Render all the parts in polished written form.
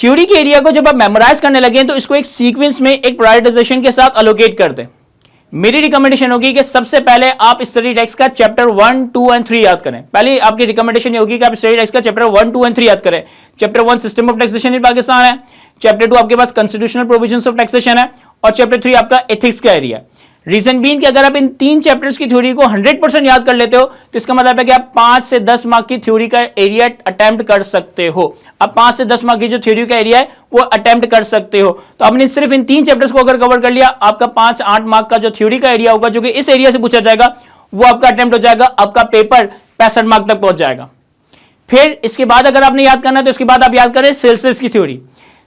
Theory के area को जब आप मेमोराइज करने लगे तो इसको एक सीक्वेंस में एक प्रायोरिटाइजेशन के साथ अलोकेट कर दें। मेरी रिकमेंडेशन होगी कि सबसे पहले आप स्टडी टेक्स्ट का चैप्टर 1, 2 एंड 3 याद करें। पहले आपकी रिकमेंडेशन ये होगी कि आप स्टडी टेक्स्ट का चैप्टर 1, 2 एंड 3 याद करें। Chapter 1 system of taxation in Pakistan है, चैप्टर 2 आपके पास कॉन्स्टिट्यूशनल प्रोविजंस ऑफ टैक्सेशन है, और चैप्टर 3 आपका एथिक्स का एरिया है। रीजन बीइंग कि अगर आप इन 3 चैप्टर्स की थ्योरी को 100% याद कर लेते हो तो इसका मतलब है कि आप 5 से 10 मार्क की थ्योरी का एरिया अटेम्प्ट कर सकते हो। आप 5 से 10 मार्क की जो थ्योरी का एरिया है वो अटेम्प्ट कर सकते हो। तो आपने सिर्फ इन 3 चैप्टर्स को अगर कवर कर लिया, आपका 5-8 मार्क का जो थ्योरी का एरिया होगा, जो कि इस एरिया से पूछा जाएगा, वो आपका अटेम्प्ट हो जाएगा। आपका पेपर 65 मार्क तक पहुंच जाएगा। फिर इसके बाद अगर आपने याद करना है तो इसके बाद आप याद करें सेल्सियस की थ्योरी।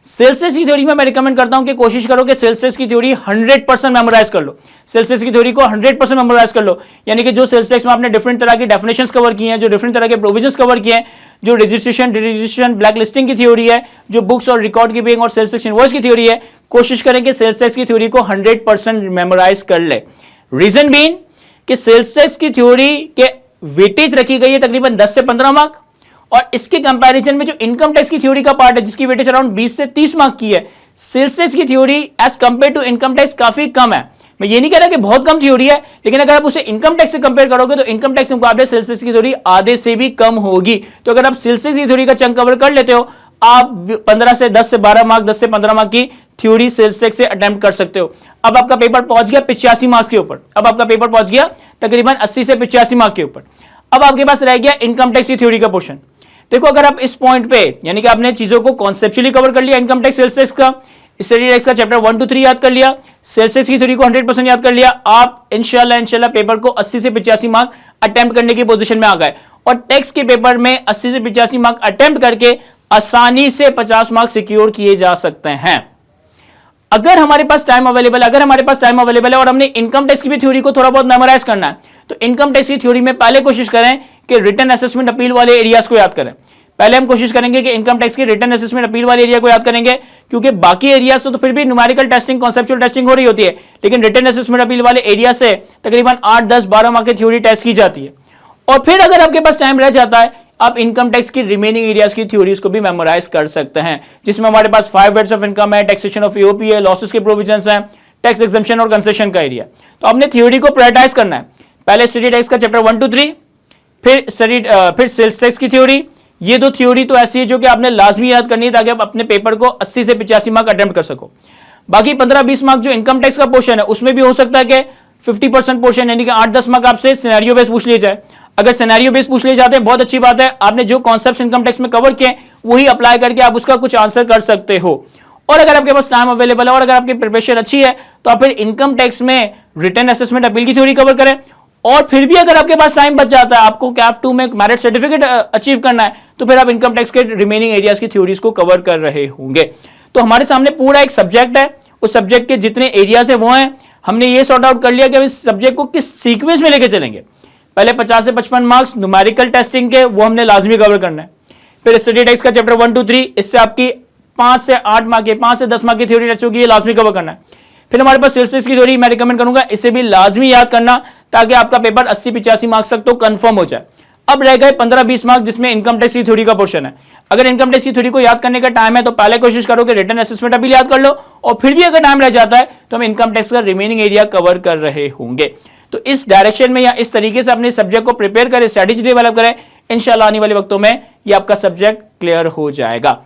सेल्सियस की थ्योरी में मैं रिकमेंड करता हूं कि कोशिश करो कि सेल्सियस की थ्योरी 100% मेमोराइज कर लो। सेल्सियस की थ्योरी को 100% मेमोराइज कर लो, यानी कि जो सेल्सियस में आपने डिफरेंट तरह की डेफिनेशंस कवर की हैं, जो डिफरेंट तरह के प्रोविजंस कवर किए हैं, जो रजिस्ट्रेशन ब्लैक लिस्टिंग की थ्योरी है, जो बुक्स और रिकॉर्ड कीपिंग और सेल्स इनवॉइस की थ्योरी है, कोशिश करें कि सेल्सियस की थ्योरी को 100% मेमोराइज कर ले। रीजन बीइंग कि सेल्सियस की थ्योरी के वेटेज रखी गई है तकरीबन 10 से 15 मार्क, और इसके कंपैरिजन में जो इनकम टैक्स की थ्योरी का पार्ट है जिसकी वेटेज अराउंड 20 से 30 मार्क की है, सेल्सियस की theory as compared to income tax काफी कम है। मैं ये नहीं कह रहा कि बहुत कम थ्योरी है, लेकिन अगर आप उसे इनकम टैक्स से कंपेयर करोगे तो इनकम टैक्स के मुकाबले सेल्सियस की थ्योरी आधे से भी कम होगी। तो अगर आप सेल्सियस की थ्योरी का चंक कवर कर लेते हो, आप 15 से 10 से 12 मार्क, 10 से 15 मार्क की थ्योरी सेल्सियस से अटेम्प्ट कर सकते हो। अब आपका पेपर पहुंच गया 85 मार्क्स के ऊपर। अब आपका पेपर पहुंच गया तकरीबन 80 से 85 मार्क के ऊपर। अब आपके पास रह गया इनकम टैक्स की थ्योरी का पोर्शन। देखो, अगर आप इस पॉइंट पे, यानी कि आपने चीजों को कॉन्सेप्चुअली कवर कर लिया, इनकम टैक्स, सेल्स टैक्स का, स्टडी टैक्स का चैप्टर 1 to 3 याद कर लिया, सेल्स टैक्स की थ्योरी को 100% याद कर लिया, आप इंशाल्लाह पेपर को 80 से 85 मार्क अटेम्प्ट करने की पोजीशन में आ गए। और टैक्स के पेपर में 80 से 85 मार्क अटेम्प्ट करके आसानी से 50 मार्क सिक्योर किए जा सकते हैं अगर हमारे पास टाइम अवेलेबल है और हमने इनकम टैक्स की भी थ्योरी को थोड़ा बहुत मेमोराइज करना है। तो इनकम टैक्स की थ्योरी में पहले कोशिश करें कि रिटर्न असेसमेंट अपील वाले एरियाज को याद करें। पहले हम कोशिश करेंगे कि इनकम टैक्स के रिटर्न असेसमेंट अपील वाले एरिया को याद करेंगे, क्योंकि बाकी एरिया से तो फिर भी न्यूमेरिकल टेस्टिंग, कॉन्सेप्चुअल टेस्टिंग हो रही होती है, लेकिन रिटर्न असेसमेंट अपील वाले एरिया से तकरीबन 8, 10, 12 मार्क की थ्योरी टेस्ट की जाती है। और फिर अगर आपके पास टाइम रह जाता है, आप इनकम टैक्स की रिमेनिंग एरियाज की थ्योरीज को भी मेमोराइज कर सकते हैं, जिसमें हमारे पास 5 हेड्स ऑफ इनकम है, टैक्सेशन ऑफ ईओपी है, लॉसेस के प्रोविजंस हैं, टैक्स एग्जम्पशन और कंसेशन का एरिया। तो आपने थ्योरी को प्रायोरिटाइज करना है। पहले स्टडी टैक्स का चैप्टर 1 to 3, फिर सेल्स टैक्स की थ्योरी। ये दो थ्योरी तो ऐसी है जो कि आपने लाजमी याद करनी है ताकि आप अपने पेपर को 80 से 85 मार्क अटेम्प्ट कर सको। बाकी 15-20 मार्क जो इनकम टैक्स का पोर्शन है उसमें भी हो सकता है कि 50% पोर्शन यानी कि 8-10 मार्क आपसे सिनेरियो बेस पूछ लिए जाए। अगर सिनेरियो बेस पूछ लिए जाते हैं बहुत अच्छी बात है, आपने जो कॉन्सेप्ट्स इनकम टैक्स में कवर किए वही अप्लाई करके आप उसका कुछ आंसर कर सकते हो। और अगर आपके पास टाइम अवेलेबल है और अगर आपकी प्रिपरेशन अच्छी है तो आप फिर इनकम टैक्स में रिटर्न असेसमेंट अपील की थ्योरी कवर करें। और फिर भी अगर आपके पास टाइम बच जाता है, आपको कैफ 2 में मेरिट सर्टिफिकेट अचीव करना है, तो फिर आप इनकम टैक्स के रिमेनिंग एरियाज की थ्योरीज को कवर कर रहे होंगे। तो हमारे सामने पूरा एक सब्जेक्ट है, उस सब्जेक्ट के जितने एरियाज है वो हैं। हमने ये सॉर्ट आउट कर लिया कि हम इस सब्जेक्ट को किस सीक्वेंस में लेके चलेंगे। पहले 50 से 55 मार्क्स न्यूमेरिकल टेस्टिंग के, वो हमने लाजमी कवर करना है। फिर स्टडी टैक्स का चैप्टर 1 to 3, इससे आपकी 5 से 8 मार्क की, 5 से 10 मार्क की थ्योरी टेस्ट होगी, ये लाजमी कवर करना है। फिर हमारे पास सेल्स टैक्स की थ्योरी मैं रिकमेंड करूंगा, इसे भी लाजमी याद करना ताकि आपका पेपर 80-85 मार्क्स तक तो कंफर्म हो जाए। अब रह गए 15-20 मार्क्स जिसमें इनकम टैक्स की थ्योरी का पोर्शन है। अगर इनकम टैक्स की थ्योरी को याद करने का टाइम है तो पहले कोशिश करो कि रिटर्न असेसमेंट अपील याद कर लो, और फिर भी अगर टाइम रह जाता है तो हम इनकम टैक्स का रिमेनिंग एरिया कवर कर रहे होंगे। तो इस डायरेक्शन में या इस तरीके से अपने सब्जेक्ट को प्रिपेयर करें, स्ट्रेटेजी डेवलप करें, इंशाल्लाह आने वाले वक्तों में ये आपका सब्जेक्ट क्लियर हो जाएगा।